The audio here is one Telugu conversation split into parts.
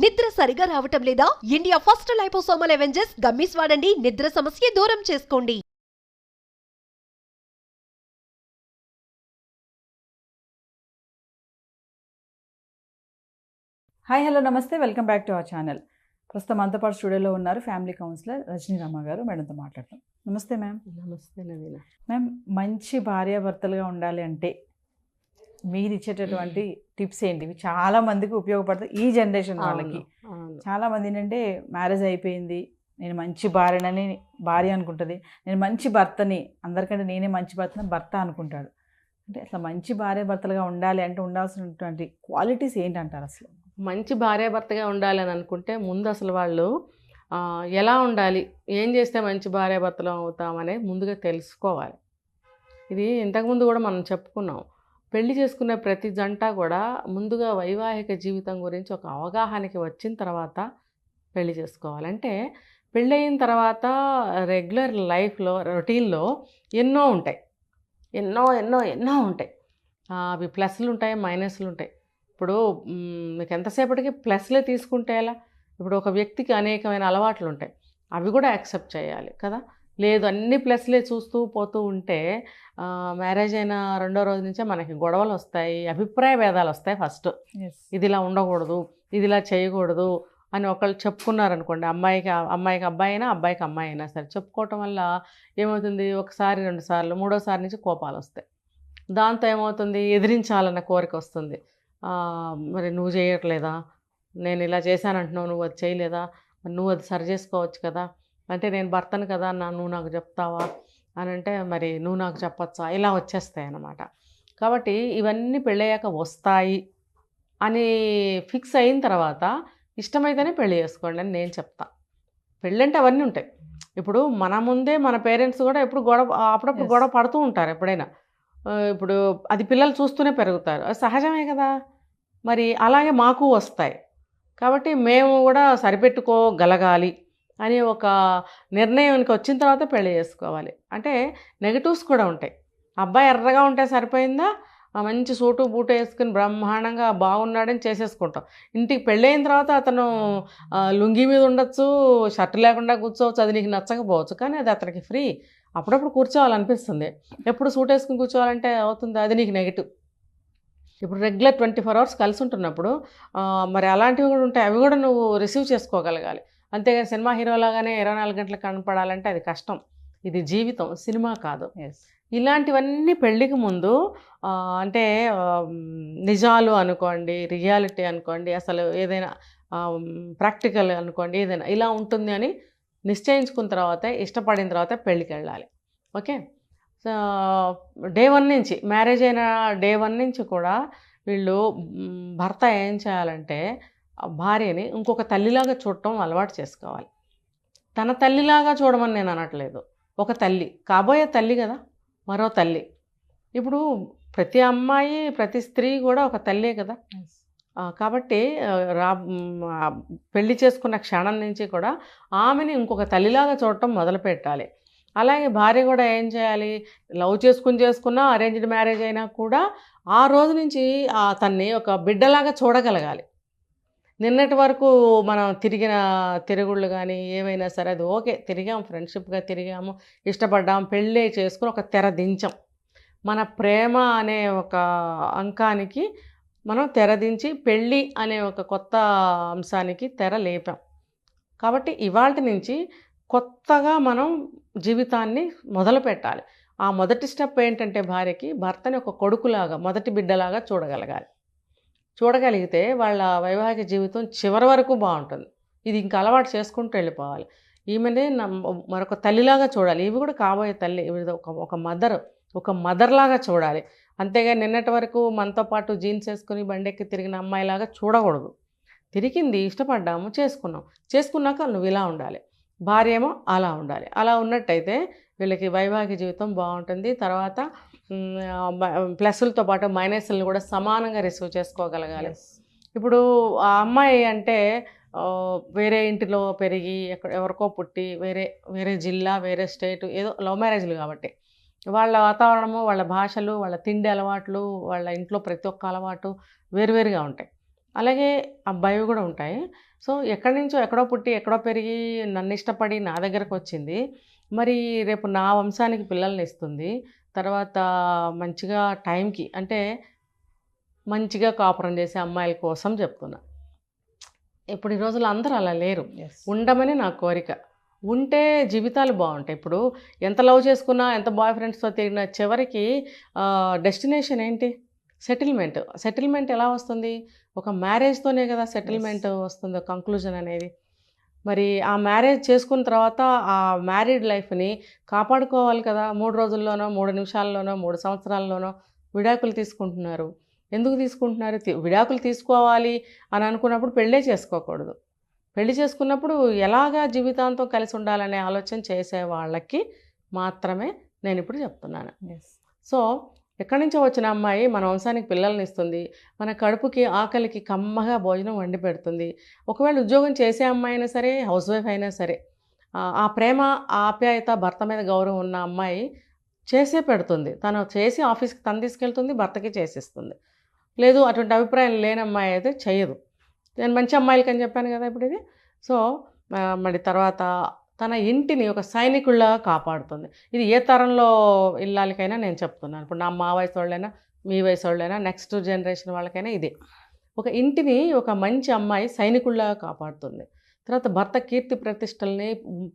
నిద్ర సరిగా రావటం లేదా? India first liposomal Avengers gummies వాడండి. నిద్ర సమస్య దూరం చేసుకోండి. హాయ్ హలో నమస్తే, welcome back to our channel. ప్రస్తుతం మనతో పాటు స్టూడియోలో ఉన్నారు ఫ్యామిలీ కౌన్సిలర్ రజనీ రామ గారు. మేడంతో మాట్లాడతాం. నమస్తే మ్యామ్. నమస్తే నవీన. మ్యామ్, మంచి భార్యాభర్తలుగా ఉండాలి అంటే మీరు ఇచ్చేటటువంటి టిప్స్ ఏంటి? ఇవి చాలా మందికి ఉపయోగపడతాయి ఈ జనరేషన్ వాళ్ళకి. చాలా మంది ఏంటంటే మ్యారేజ్ అయిపోయింది, నేను మంచి భార్య అనుకుంటుంది, నేను మంచి భర్తని, అందరికంటే నేనే మంచి భర్త అనుకుంటాడు. అంటే అసలు మంచి భార్యాభర్తలుగా ఉండాలి అంటే ఉండాల్సినటువంటి క్వాలిటీస్ ఏంటంటారు? అసలు మంచి భార్యాభర్తగా ఉండాలని అనుకుంటే ముందు అసలు వాళ్ళు ఎలా ఉండాలి, ఏం చేస్తే మంచి భార్యాభర్తలు అవుతామనేది ముందుగా తెలుసుకోవాలి. ఇది ఇంతకుముందు కూడా మనం చెప్పుకున్నాం. పెళ్లి చేసుకునే ప్రతి జంట కూడా ముందుగా వైవాహిక జీవితం గురించి ఒక అవగాహనకి వచ్చిన తర్వాత పెళ్లి చేసుకోవాలంటే, పెళ్ళయిన తర్వాత రెగ్యులర్ లైఫ్లో రొటీన్లో ఎన్నో ఉంటాయి, ఎన్నో ఉంటాయి. అవి ప్లస్లు ఉంటాయి, మైనస్లు ఉంటాయి. ఇప్పుడు మీకు ఎంతసేపటికి ప్లస్లే తీసుకుంటే ఎలా? ఇప్పుడు ఒక వ్యక్తికి అనేకమైన అలవాట్లు ఉంటాయి, అవి కూడా యాక్సెప్ట్ చేయాలి కదా. లేదు అన్ని ప్లస్లే చూస్తూ పోతూ ఉంటే మ్యారేజ్ అయిన రెండో రోజు నుంచే మనకి గొడవలు వస్తాయి, అభిప్రాయ భేదాలు వస్తాయి. ఫస్ట్ ఇది ఇలా ఉండకూడదు, ఇది ఇలా చేయకూడదు అని ఒకళ్ళు చెప్పుకున్నారనుకోండి, అమ్మాయికి అబ్బాయి అయినా అబ్బాయికి అమ్మాయి అయినా సరే చెప్పుకోవటం వల్ల ఏమవుతుంది, ఒకసారి 2 సార్లు 3వ సారి నుంచి కోపాలు వస్తాయి. దాంతో ఏమవుతుంది, ఎదిరించాలన్న కోరిక వస్తుంది. మరి నువ్వు చేయట్లేదా, నేను ఇలా చేశానంటున్నావు, నువ్వు అది చేయలేదా, నువ్వు అది సరి చేసుకోవచ్చు కదా, అంటే నేను భర్తను కదా నువ్వు నాకు చెప్తావా అని అంటే మరి నువ్వు నాకు చెప్పచ్చా, ఇలా వచ్చేస్తాయి అన్నమాట. కాబట్టి ఇవన్నీ పెళ్ళయ్యాక వస్తాయి అని ఫిక్స్ అయిన తర్వాత ఇష్టమైతేనే పెళ్ళి చేసుకోండి అని నేను చెప్తా. పెళ్ళంటే అవన్నీ ఉంటాయి. ఇప్పుడు మన ముందే మన పేరెంట్స్ కూడా అప్పుడప్పుడు గొడవ పడుతూ ఉంటారు ఎప్పుడైనా. ఇప్పుడు అది పిల్లలు చూస్తూనే పెరుగుతారు, అది సహజమే కదా. మరి అలాగే మాకు వస్తాయి. కాబట్టి మేము కూడా సరిపెట్టుకోగలగాలి అని ఒక నిర్ణయానికి వచ్చిన తర్వాత పెళ్లి చేసుకోవాలి. అంటే నెగటివ్స్ కూడా ఉంటాయి. అబ్బాయి ఎర్రగా ఉంటే సరిపోయిందా, మంచి సూటు బూటు వేసుకుని బ్రహ్మాండంగా బాగున్నాడని చేసేసుకుంటాం. ఇంటికి పెళ్ళైన తర్వాత అతను లుంగీ మీద ఉండొచ్చు, షర్ట్ లేకుండా కూర్చోవచ్చు, అది నీకు నచ్చకపోవచ్చు, కానీ అది అతనికి ఫ్రీ. అప్పుడప్పుడు కూర్చోవాలనిపిస్తుంది, ఎప్పుడు సూట్ వేసుకుని కూర్చోవాలంటే అవుతుంది, అది నీకు నెగిటివ్. ఇప్పుడు రెగ్యులర్ 24 hours కలిసి ఉంటున్నప్పుడు మరి అలాంటివి కూడా ఉంటాయి, అవి కూడా నువ్వు రిసీవ్ చేసుకోగలగాలి. అంతేగాని సినిమా హీరోలాగానే 24 గంటలు కనపడాలంటే అది కష్టం. ఇది జీవితం, సినిమా కాదు. ఇలాంటివన్నీ పెళ్ళికి ముందు అంటే నిజాలు అనుకోండి, రియాలిటీ అనుకోండి, అసలు ఏదైనా ప్రాక్టికల్ అనుకోండి, ఏదైనా ఇలా ఉంటుంది అని నిశ్చయించుకున్న తర్వాత, ఇష్టపడిన తర్వాత పెళ్ళికి వెళ్ళాలి. ఓకే. సో డే 1 నుంచి, మ్యారేజ్ అయిన డే 1 నుంచి కూడా వీళ్ళు భర్త ఏం చేయాలంటే భార్యని ఇంకొక తల్లిలాగా చూడటం అలవాటు చేసుకోవాలి. తన తల్లిలాగా చూడమని నేను అనట్లేదు, ఒక తల్లి, కాబోయే తల్లి కదా, మరో తల్లి. ఇప్పుడు ప్రతి అమ్మాయి, ప్రతి స్త్రీ కూడా ఒక తల్లే కదా. కాబట్టి పెళ్లి చేసుకున్న క్షణం నుంచి కూడా ఆమెని ఇంకొక తల్లిలాగా చూడటం మొదలుపెట్టాలి. అలాగే భార్య కూడా ఏం చేయాలి, లవ్ చేసుకున్నా అరేంజ్డ్ మ్యారేజ్ అయినా కూడా ఆ రోజు నుంచి తన్ని ఒక బిడ్డలాగా చూడగలగాలి. నిన్నటి వరకు మనం తిరిగిన తిరుగుళ్ళు కానీ ఏమైనా సరే అది ఓకే, తిరిగాం, ఫ్రెండ్షిప్గా తిరిగాము, ఇష్టపడ్డాం, పెళ్ళి చేసుకుని ఒక తెర దించాం. మన ప్రేమ అనే ఒక అంకానికి మనం తెరదించి పెళ్ళి అనే ఒక కొత్త అంశానికి తెర లేపాం. కాబట్టి ఇవాల్టి నుంచి కొత్తగా మనం జీవితాన్ని మొదలు పెట్టాలి. ఆ మొదటి స్టెప్ ఏంటంటే భార్యకి భర్తని ఒక కొడుకులాగా, మొదటి బిడ్డలాగా చూడగలిగితే వాళ్ళ వైవాహిక జీవితం చివరి వరకు బాగుంటుంది. ఇది ఇంకా అలవాటు చేసుకుంటూ వెళ్ళిపోవాలి. ఈమెనే మరొక తల్లిలాగా చూడాలి. ఇవి కూడా కాబోయే తల్లి, ఒక మదర్లాగా చూడాలి. అంతేగాని నిన్నటి వరకు మనతో పాటు జీన్స్ వేసుకుని బండెక్కి తిరిగిన అమ్మాయిలాగా చూడకూడదు. తిరిగింది, ఇష్టపడ్డాము, చేసుకున్నాక నువ్వు ఇలా ఉండాలి, భార్య ఏమో అలా ఉండాలి. అలా ఉన్నట్టయితే వీళ్ళకి వైవాహిక జీవితం బాగుంటుంది. తర్వాత ప్లస్లతో పాటు మైనస్లను కూడా సమానంగా రిసీవ్ చేసుకోగలగాలి. ఇప్పుడు ఆ అమ్మాయి అంటే వేరే ఇంటిలో పెరిగి ఎవరికో పుట్టి వేరే జిల్లా, వేరే స్టేటు, ఏదో లవ్ మ్యారేజ్లు కాబట్టి వాళ్ళ వాతావరణము, వాళ్ళ భాషలు, వాళ్ళ తిండి అలవాట్లు, వాళ్ళ ఇంట్లో ప్రతి ఒక్క అలవాటు వేరువేరుగా ఉంటాయి. అలాగే అబ్బాయివి కూడా ఉంటాయి. సో ఎక్కడి నుంచో ఎక్కడో పుట్టి ఎక్కడో పెరిగి నన్ను ఇష్టపడి నా దగ్గరకు వచ్చింది. మరి రేపు నా వంశానికి పిల్లల్ని ఇస్తుంది. తర్వాత మంచిగా టైంకి అంటే మంచిగా కాపురం చేసే అమ్మాయిల కోసం చెప్తున్నా. ఇప్పుడు ఈ రోజుల్లో అందరూ అలా లేరు. ఉండమని నా కోరిక. ఉంటే జీవితాలు బాగుంటాయి. ఇప్పుడు ఎంత లవ్ చేసుకున్నా, ఎంత బాయ్ ఫ్రెండ్స్తో తిరిగినా చివరికి డెస్టినేషన్ ఏంటి? సెటిల్మెంట్ ఎలా వస్తుంది? ఒక మ్యారేజ్తోనే కదా సెటిల్మెంట్ వస్తుంది, కంక్లూజన్ అనేది. మరి ఆ మ్యారేజ్ చేసుకున్న తర్వాత ఆ మ్యారీడ్ లైఫ్ని కాపాడుకోవాలి కదా. 3 రోజుల్లోనో 3 నిమిషాల్లోనో 3 సంవత్సరాల్లోనో విడాకులు తీసుకుంటున్నారు. ఎందుకు తీసుకుంటున్నారు? విడాకులు తీసుకోవాలి అని అనుకున్నప్పుడు పెళ్ళే చేసుకోకూడదు. పెళ్లి చేసుకున్నప్పుడు ఎలాగా జీవితాంతం కలిసి ఉండాలనే ఆలోచన చేసే వాళ్ళకి మాత్రమే నేను ఇప్పుడు చెప్తున్నాను. సో ఎక్కడి నుంచో వచ్చిన అమ్మాయి మన వంశానికి పిల్లల్ని ఇస్తుంది, మన కడుపుకి ఆకలికి కమ్మగా భోజనం వండి పెడుతుంది. ఒకవేళ ఉద్యోగం చేసే అమ్మాయి అయినా సరే, హౌస్ వైఫ్ అయినా సరే, ఆ ప్రేమ ఆప్యాయత భర్త మీద గౌరవం ఉన్న అమ్మాయి చేసే పెడుతుంది. తను చేసి ఆఫీస్కి తను తీసుకెళ్తుంది, భర్తకి చేసిస్తుంది. లేదు అటువంటి అభిప్రాయం లేని అమ్మాయి అయితే చేయదు. నేను మంచి అమ్మాయిలకి అని చెప్పాను కదా ఇప్పుడు ఇది. సో మరి తర్వాత తన ఇంటిని ఒక సైనికుల్లా కాపాడుతుంది. ఇది ఏ తరంలో ఇల్లాలకైనా నేను చెప్తున్నాను. ఇప్పుడు మా వయసు వాళ్ళైనా, మీ వయసు వాళ్ళైనా, నెక్స్ట్ జనరేషన్ వాళ్ళకైనా ఇదే. ఒక ఇంటిని ఒక మంచి అమ్మాయి సైనికుల్లా కాపాడుతుంది. తర్వాత భర్త కీర్తి ప్రతిష్టల్ని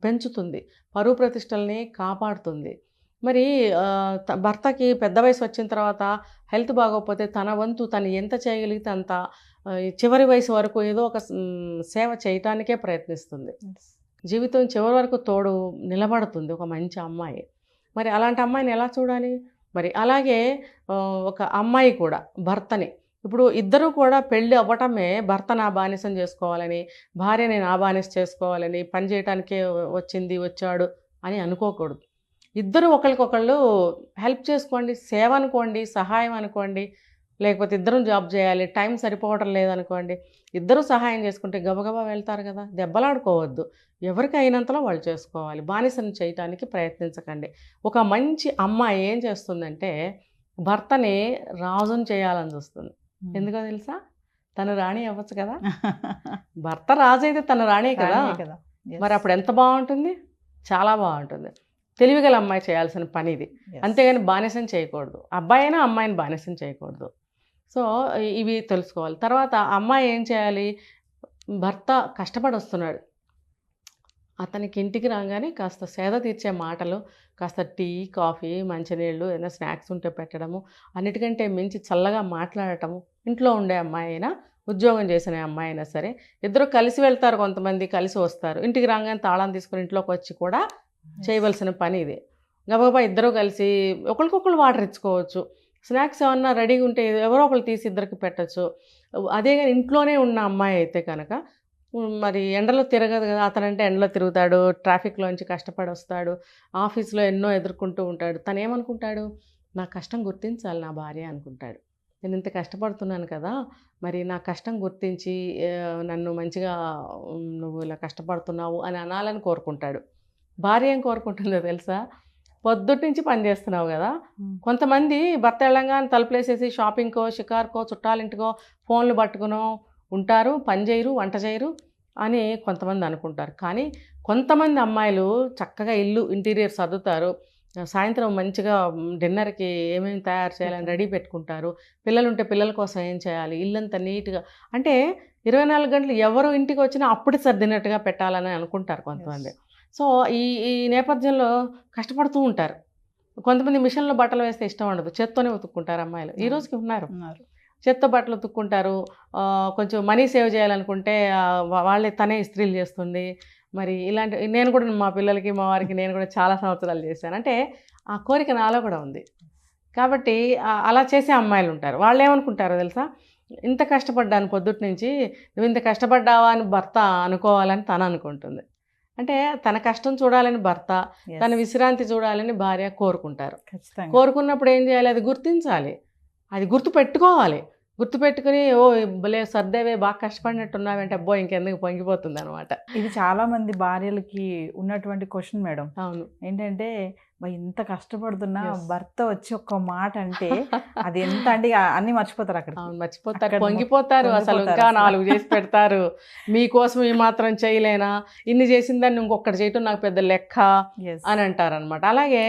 పెంచుతుంది, పరువు ప్రతిష్టల్ని కాపాడుతుంది. మరి భర్తకి పెద్ద వయసు వచ్చిన తర్వాత హెల్త్ బాగోకపోతే తన వంతు తను ఎంత చేయగలిగితే అంత చివరి వయసు వరకు ఏదో ఒక సేవ చేయటానికే ప్రయత్నిస్తుంది. జీవితం చివరి వరకు తోడు నిలబడుతుంది ఒక మంచి అమ్మాయి. మరి అలాంటి అమ్మాయిని ఎలా చూడాలి? మరి అలాగే ఒక అమ్మాయి కూడా భర్తని, ఇప్పుడు ఇద్దరూ కూడా పెళ్ళి అవ్వటమే భర్త నా బానిసం చేసుకోవాలని, భార్యని నా బానిస చేసుకోవాలని, పని చేయటానికే వచ్చాడు అని అనుకోకూడదు. ఇద్దరు ఒకరికొకళ్ళు హెల్ప్ చేసుకోండి, సేవ అనుకోండి, సహాయం అనుకోండి. లేకపోతే ఇద్దరం జాబ్ చేయాలి, టైం సరిపోవటం లేదనుకోండి, ఇద్దరు సహాయం చేసుకుంటే గబగబా వెళ్తారు కదా. దెబ్బలాడుకోవద్దు, ఎవరికి అయినంతలో వాళ్ళు చేసుకోవాలి. బానిసను చేయటానికి ప్రయత్నించకండి. ఒక మంచి అమ్మాయి ఏం చేస్తుందంటే భర్తని రాజుని చేయాలని చూస్తుంది. ఎందుకో తెలుసా? తను రాణి అవ్వచ్చు కదా. భర్త రాజు అయితే తను రాణే కదా. మరి అప్పుడు ఎంత బాగుంటుంది? చాలా బాగుంటుంది. తెలివిగల అమ్మాయి చేయాల్సిన పని ఇది. అంతేగాని బానిసం చేయకూడదు. అబ్బాయి అయినా అమ్మాయిని బానిసం చేయకూడదు. సో ఇవి తెలుసుకోవాలి. తర్వాత అమ్మాయి ఏం చేయాలి? భర్త కష్టపడి వస్తున్నాడు, అతనికి ఇంటికి రాగానే కాస్త సేద తీర్చే మాటలు, కాస్త టీ, కాఫీ, మంచినీళ్ళు, ఏదైనా స్నాక్స్ ఉంటే పెట్టడము, అన్నిటికంటే మించి చల్లగా మాట్లాడటము. ఇంట్లో ఉండే అమ్మాయి అయినా, ఉద్యోగం చేసిన అమ్మాయి అయినా సరే, ఇద్దరు కలిసి వెళ్తారు, కొంతమంది కలిసి వస్తారు. ఇంటికి రాగానే తాళం తీసుకుని ఇంట్లోకి వచ్చి కూడా చేయవలసిన పని ఇది. గబగబా ఇద్దరు కలిసి ఒకరికొకరు వాటర్ ఇచ్చుకోవచ్చు. స్నాక్స్ ఏమన్నా రెడీగా ఉంటే ఎవరో ఒకరు తీసి ఇద్దరికి పెట్టచ్చు. అదే కానీ ఇంట్లోనే ఉన్న అమ్మాయి అయితే కనుక మరి ఎండలో తిరగదు కదా. అతనంటే ఎండలో తిరుగుతాడు, ట్రాఫిక్లోంచి కష్టపడి వస్తాడు, ఆఫీస్లో ఎన్నో ఎదుర్కొంటూ ఉంటాడు. తను ఏమనుకుంటాడు? నా కష్టం గుర్తించాలి నా భార్య అనుకుంటాడు. నేను ఇంత కష్టపడుతున్నాను కదా, మరి నా కష్టం గుర్తించి నన్ను మంచిగా నువ్వు ఇలా కష్టపడుతున్నావు అని అనాలని కోరుకుంటాడు. భార్య ఏం కోరుకుంటుందో తెలుసా? పొద్దుటి నుంచి పని చేస్తున్నావు కదా. కొంతమంది భర్త వెళ్ళంగానే తలుపులేసేసి షాపింగ్కో, షికార్కో, చుట్టాలింటికో ఫోన్లు పట్టుకునో ఉంటారు, పని చేయరు, వంట చేయరు అని కొంతమంది అనుకుంటారు. కానీ కొంతమంది అమ్మాయిలు చక్కగా ఇల్లు ఇంటీరియర్ సర్దుతారు, సాయంత్రం మంచిగా డిన్నర్కి ఏమేమి తయారు చేయాలని రెడీ పెట్టుకుంటారు, పిల్లలుంటే పిల్లల కోసం ఏం చేయాలి, ఇల్లంతా నీట్గా. అంటే 24 గంటలు ఎవరు ఇంటికి వచ్చినా అప్పుడు సర్దినట్టుగా పెట్టాలని అనుకుంటారు కొంతమంది. సో ఈ నేపథ్యంలో కష్టపడుతూ ఉంటారు. కొంతమంది మిషన్లో బట్టలు వేస్తే ఇష్టం ఉండదు, చేత్తోనే ఉతుక్కుంటారు అమ్మాయిలు. ఈ రోజుకి ఉన్నారు, చేత్తో బట్టలు ఉతుక్కుంటారు. కొంచెం మనీ సేవ్ చేయాలనుకుంటే వాళ్ళే తనే ఇస్త్రీలు చేస్తుంది. మరి ఇలాంటి నేను కూడా మా పిల్లలకి, మా వారికి నేను కూడా చాలా సంవత్సరాలు చేశాను. అంటే ఆ కోరిక నాలో కూడా ఉంది. కాబట్టి అలా చేసే అమ్మాయిలు ఉంటారు. వాళ్ళు ఏమనుకుంటారో తెలుసా? ఇంత కష్టపడ్డాను పొద్దుటి నుంచి, నువ్వు ఇంత కష్టపడ్డావా అని భర్త అనుకోవాలని తను అనుకుంటుంది. అంటే తన కష్టం చూడాలని భర్త, తన విశ్రాంతి చూడాలని భార్య కోరుకుంటారు. కోరుకున్నప్పుడు ఏం చేయాలి? అది గుర్తించాలి, అది గుర్తు పెట్టుకోవాలి. గుర్తుపెట్టుకుని ఓ భలే సర్దేవే, బాగా కష్టపడినట్టున్నావంటే అబ్బో ఇంకెందుకు పొంగిపోతుంది అనమాట. ఇది చాలామంది భార్యలకి ఉన్నటువంటి క్వశ్చన్ మేడం. అవును. ఏంటంటే ఇంత కష్టపడుతున్నా Yes. భర్త వచ్చి ఒక్క మాట అంటే అది ఎంత అంటే అన్ని మర్చిపోతారు అక్కడ. అవును, మర్చిపోతారు, అక్కడ పొంగిపోతారు, అసలు పొంగిపోతారు ఇంకా అసలు. 4 చేసి పెడతారు. మీకోసం ఈ మాత్రం చేయలేనా, ఇన్ని చేసిన దాన్ని ఇంకొకటి చేయటం నాకు పెద్ద లెక్క అని అంటారనమాట. అలాగే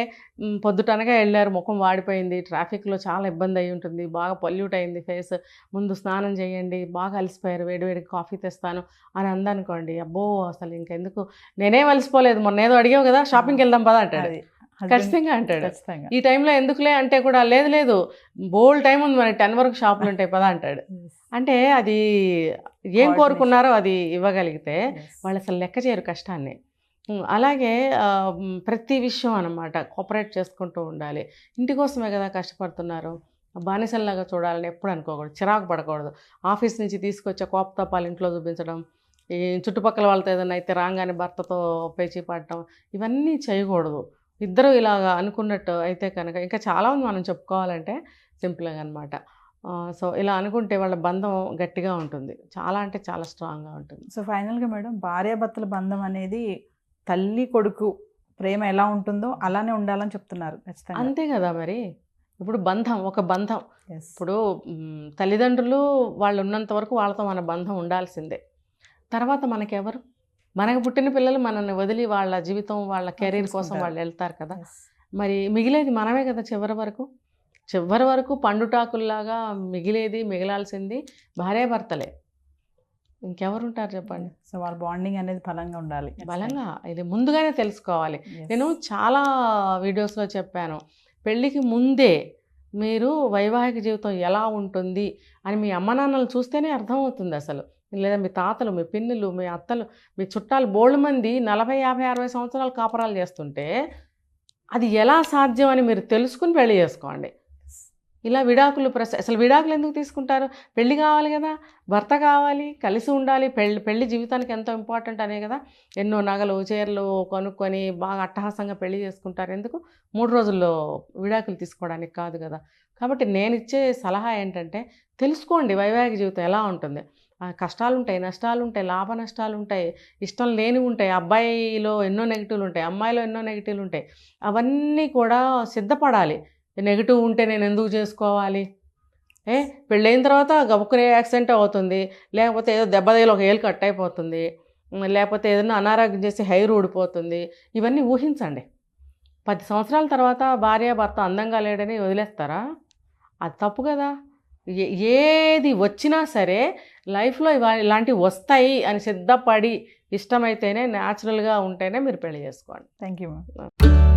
పొద్దుటనగా వెళ్ళారు, ముఖం వాడిపోయింది, ట్రాఫిక్లో చాలా ఇబ్బంది అయి ఉంటుంది, బాగా పొల్యూట్ అయింది ఫేస్, ముందు స్నానం చేయండి, బాగా అలసిపోయారు, వేడివేడి కాఫీ తెస్తాను అని అందనుకోండి, అబ్బో అసలు ఇంకెందుకు, నేనేం అలసిపోలేదు, మొన్న ఏదో అడిగావు కదా షాపింగ్కి వెళ్దాం పదా అంటాడు, ఖచ్చితంగా అంటాడు. ఈ టైంలో ఎందుకులే అంటే కూడా లేదు లేదు బోల్డ్ టైం ఉంది మనకి, 10 వరకు షాపులు ఉంటాయి పదా అంటాడు. అంటే అది ఏం కోరుకున్నారో అది ఇవ్వగలిగితే వాళ్ళు అసలు లెక్క చేయరు కష్టాన్ని. అలాగే ప్రతి విషయం అన్నమాట కోఆపరేట్ చేసుకుంటూ ఉండాలి. ఇంటి కోసమే కదా కష్టపడుతున్నారు, బానిసల్లాగా చూడాలని ఎప్పుడు అనుకోకూడదు, చిరాకు పడకూడదు. ఆఫీస్ నుంచి తీసుకొచ్చే కోపతాపాలు ఇంట్లో చూపించడం, ఈ చుట్టుపక్కల వాళ్ళతో ఏదైనా అయితే రాగానే భర్తతో పేచీ పడటం, ఇవన్నీ చేయకూడదు. ఇద్దరు ఇలాగా అనుకున్నట్టు అయితే కనుక ఇంకా చాలామంది మనం చెప్పుకోవాలంటే సింపుల్గా అనమాట. సో ఇలా అనుకుంటే వాళ్ళ బంధం గట్టిగా ఉంటుంది, చాలా అంటే చాలా స్ట్రాంగ్గా ఉంటుంది. సో ఫైనల్గా మేడం, భార్యాభర్తల బంధం అనేది తల్లి కొడుకు ప్రేమ ఎలా ఉంటుందో అలానే ఉండాలని చెప్తున్నారు ఖచ్చితంగా. అంతే కదా మరి. ఇప్పుడు బంధం ఒక బంధం, Yes. ఇప్పుడు తల్లిదండ్రులు వాళ్ళు ఉన్నంత వరకు వాళ్ళతో మన బంధం ఉండాల్సిందే. తర్వాత మనకెవరు, మనకు పుట్టిన పిల్లలు మనల్ని వదిలి వాళ్ళ జీవితం వాళ్ళ కెరీర్ కోసం చూసుకుంటారు. వాళ్ళు వెళ్తారు కదా. Yes. మరి మిగిలేది మనమే కదా చివరి వరకు పండుటాకుల్లాగా మిగిలాల్సింది భార్యాభర్తలే, ఇంకెవరు ఉంటారు చెప్పండి. సో వాళ్ళ బాండింగ్ అనేది బలంగా ఉండాలి, బలంగా ఇది ముందుగానే తెలుసుకోవాలి. నేను చాలా వీడియోస్లో చెప్పాను, పెళ్ళికి ముందే మీరు వైవాహిక జీవితం ఎలా ఉంటుంది అని మీ అమ్మ నాన్నలు చూస్తేనే అర్థమవుతుంది అసలు. లేదా మీ తాతలు, మీ పిన్నులు, మీ అత్తలు, మీ చుట్టాలు బోల్డ్ మంది 40, 50, 60 సంవత్సరాలు కాపురాలు చేస్తుంటే అది ఎలా సాధ్యం అని మీరు తెలుసుకుని పెళ్లి చేసుకోండి. ఇలా విడాకులు అసలు విడాకులు ఎందుకు తీసుకుంటారు? పెళ్ళి కావాలి కదా, భర్త కావాలి, కలిసి ఉండాలి, పెళ్లి జీవితానికి ఎంతో ఇంపార్టెంట్ అనే కదా ఎన్నో నగలు చీరలు కొనుక్కొని బాగా అట్టహాసంగా పెళ్లి చేసుకుంటారు. ఎందుకు? 3 రోజుల్లో విడాకులు తీసుకోవడానికి కాదు కదా. కాబట్టి నేను ఇచ్చే సలహా ఏంటంటే తెలుసుకోండి వైవాహిక జీవితం ఎలా ఉంటుంది. కష్టాలు ఉంటాయి, నష్టాలు ఉంటాయి, లాభ నష్టాలు ఉంటాయి, ఇష్టం లేనివి ఉంటాయి, అబ్బాయిలో ఎన్నో నెగిటివ్లు ఉంటాయి, అమ్మాయిలో ఎన్నో నెగిటివ్లు ఉంటాయి. అవన్నీ కూడా సిద్ధపడాలి. నెగిటివ్ ఉంటే నేను ఎందుకు చేసుకోవాలి, పెళ్ళైన తర్వాత గబుక్కునే యాక్సిడెంట్ అవుతుంది, లేకపోతే ఏదో దెబ్బతగిలి ఒక ఏలు కట్ అయిపోతుంది, లేకపోతే ఏదైనా అనారోగ్యం చేసి హెయిర్ ఊడిపోతుంది, ఇవన్నీ ఊహించండి. 10 సంవత్సరాల తర్వాత భార్య భర్త అందంగా లేడని వదిలేస్తారా? అది తప్పు కదా. ఏది వచ్చినా సరే లైఫ్లో ఇలాంటివి వస్తాయి అని సిద్ధపడి ఇష్టమైతేనే న్యాచురల్గా ఉంటేనే మీరు పెళ్లి చేసుకోండి. Thank you ma'am.